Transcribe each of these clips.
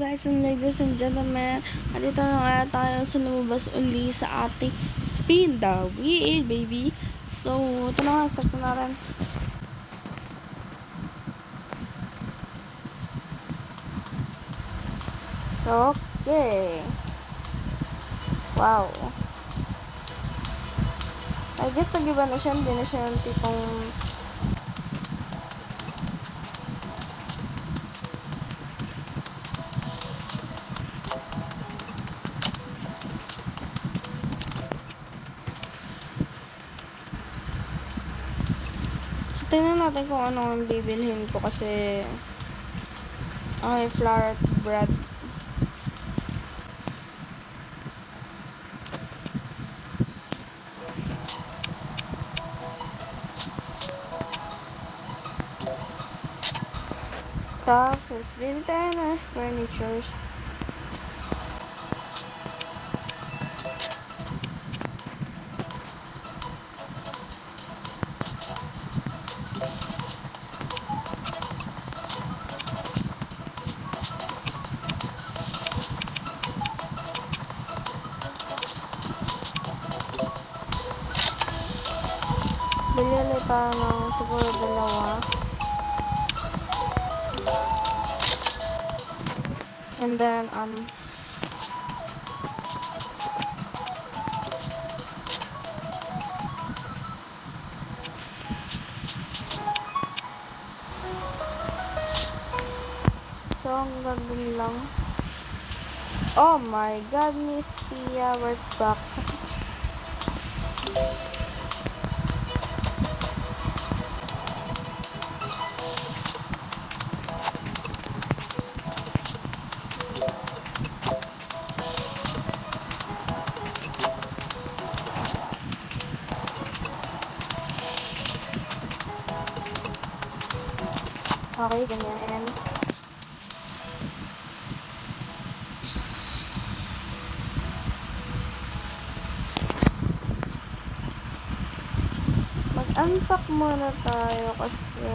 guys and ladies and gentlemen, andito na nga tayo sa lumabas uli sa ating spin the wheel, baby. So, ito na nga, start na rin. Okay. Wow. I guess nag-iba na siya, hindi na siya yung tipong tingnan natin kung ano ang bibilhin ko kasi ay flour bread. Tapos bili tayo ng furnitures. Bili ulit tayo ng siguro dalawa. And then, so, hanggang dun lang. Oh my God, Miss Pia, where's back? Okay, ganyan. Mag-unpack muna tayo kasi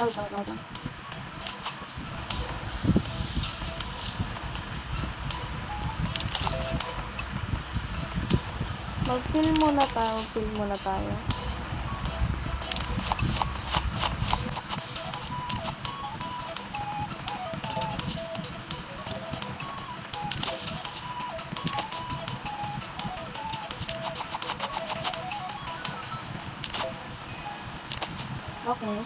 ito. Mag-fill muna tayo. Okay.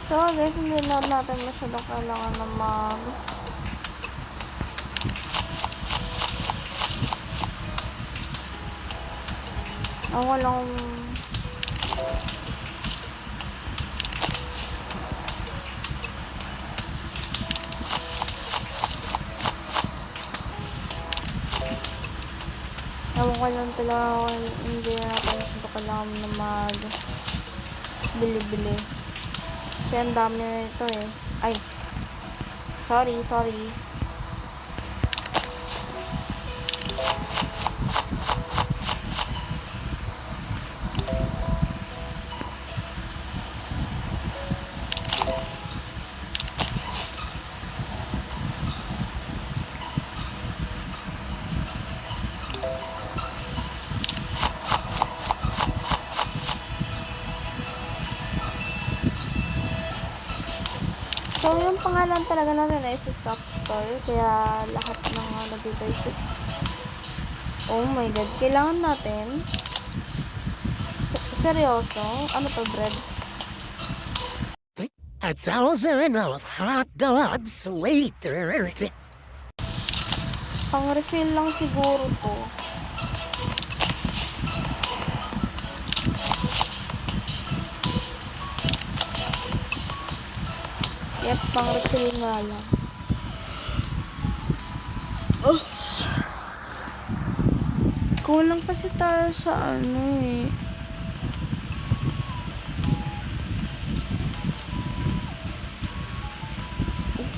So guys, hindi na natin masyadong kailangan na ang walang ewan ko lang talaga hindi na natin masyadong kailangan na bili-bili. Kasi ang dami na ito eh. Ay. Sorry. So, yung pangalan talaga natin ay 6 Up Store. Kaya, lahat ng dito ay 6. Oh my God. Kailangan natin. Seryoso? Ano to, bread? 1,000 of hot dogs later. Pang refill lang siguro to. Yep, pang refill nga lang. Oh. Kulang kasi tayo sa ano eh.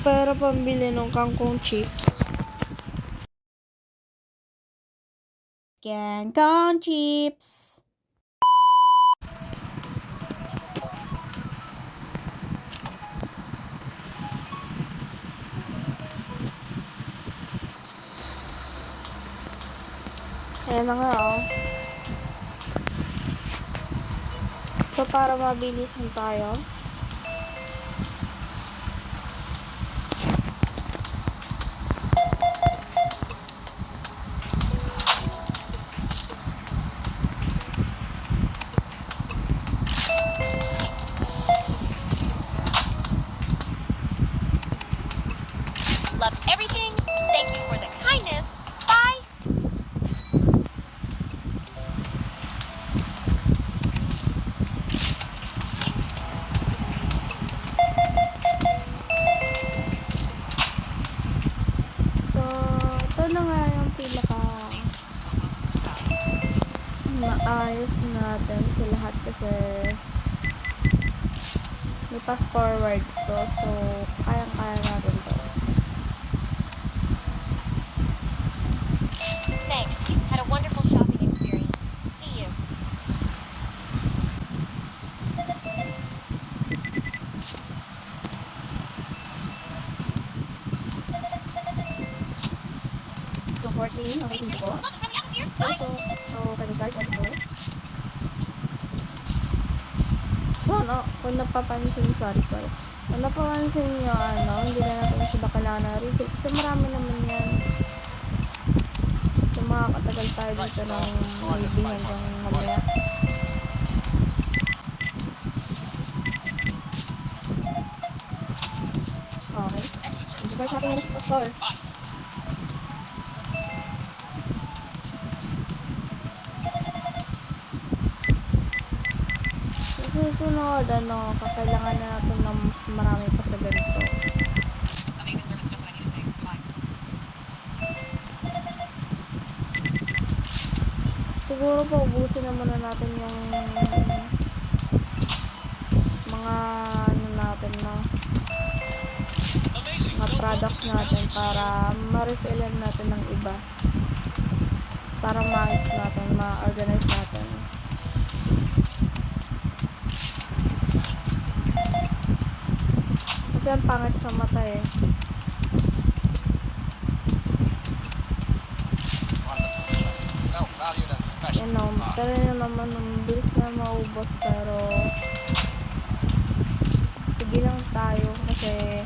Pero pambili ng kangkong chips. Kangkong chips. Ayan na nga oh. So para mabilisan tayo. Love everything. Thank you for the kindness. Bye. So, ito na nga yung pinaka maayos natin sa lahat kasi may pass forward to. So, kayang-kaya natin to. Thanks. Had a wonderful shopping experience. See you. So, 14, okay din po. Love the friendly atmosphere. Ito po. So, card ito. So, kung napapansin, sorry. Kung napapansin nyo, hindi na natin siya kailangan na refill. Kasi marami naman yan. So, makakatagal tayo dito ng maybe hanggang mamaya. Okay. Hindi ba shopping na sa store? Susunod, kakailangan na natin ng mas marami pa sa ganito. Siguro po, ubusin na muna natin yung mga natin na mga products natin para ma-refillan natin ng iba. Para ma-ayos natin, ma-organize natin. Kasi ang pangit sa mata eh. Yan o, talaga naman ang bilis na maubos pero sige lang tayo kasi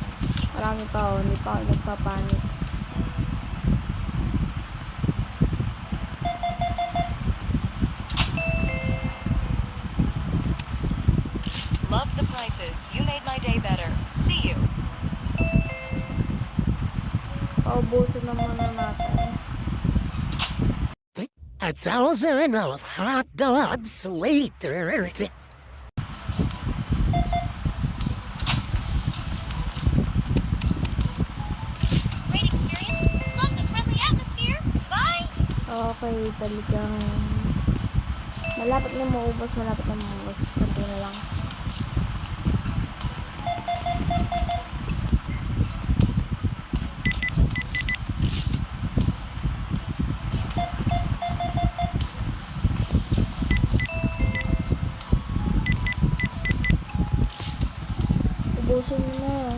marami pa hindi pa ako nagpapanik. Love the prices. You made my day better. See you. Paubusin na muna natin. 1,000 of hot dogs later. Great experience. Love the friendly atmosphere. Bye. Okay, talagang malapit na maubos. Kunti na lang. Ubusin mo na.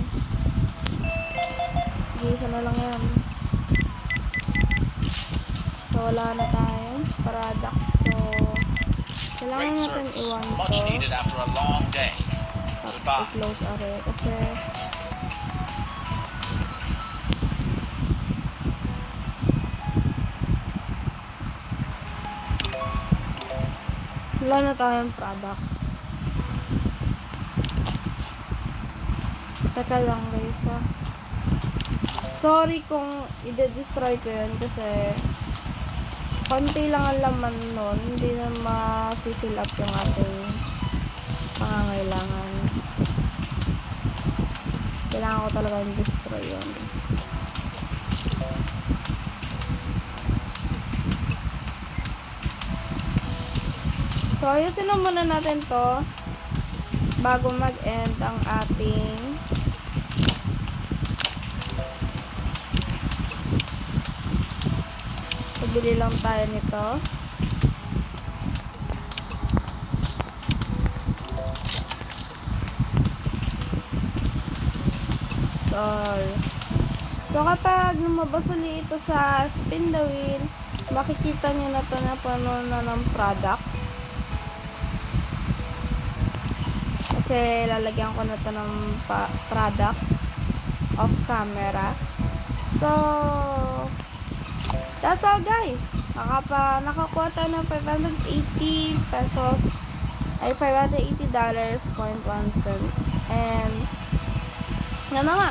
Sige, isa na lang yan. So, wala na tayong products. So, kailangan Great natin service. iwan Much to. needed after a long day. Tapos Goodbye. i-close are. Kasi, wala na tayong products. Teka lang guys ha. Sorry kung i-destroy ko yun kasi konti lang ang laman nun. Hindi na ma-fill up yung ating pangangailangan. Kailangan ko talaga yung destroy yun. So, ayusin na muna natin to bago mag-end ang ating bili lang tayo nito. So kapag lumabas ulit ito sa spin the wheel, makikita nyo na ito na puno na ng products. Kasi lalagyan ko na ito ng products off camera. So, that's all guys. Nakakuha tayo ng 580 pesos ay $580.1 and yan na nga.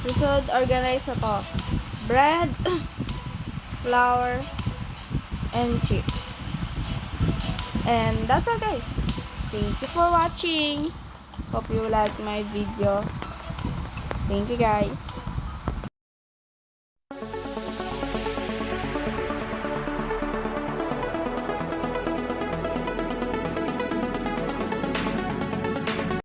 Susunod, organize na to. Bread, flour, and chips. And that's all guys. Thank you for watching. Hope you like my video. Thank you guys.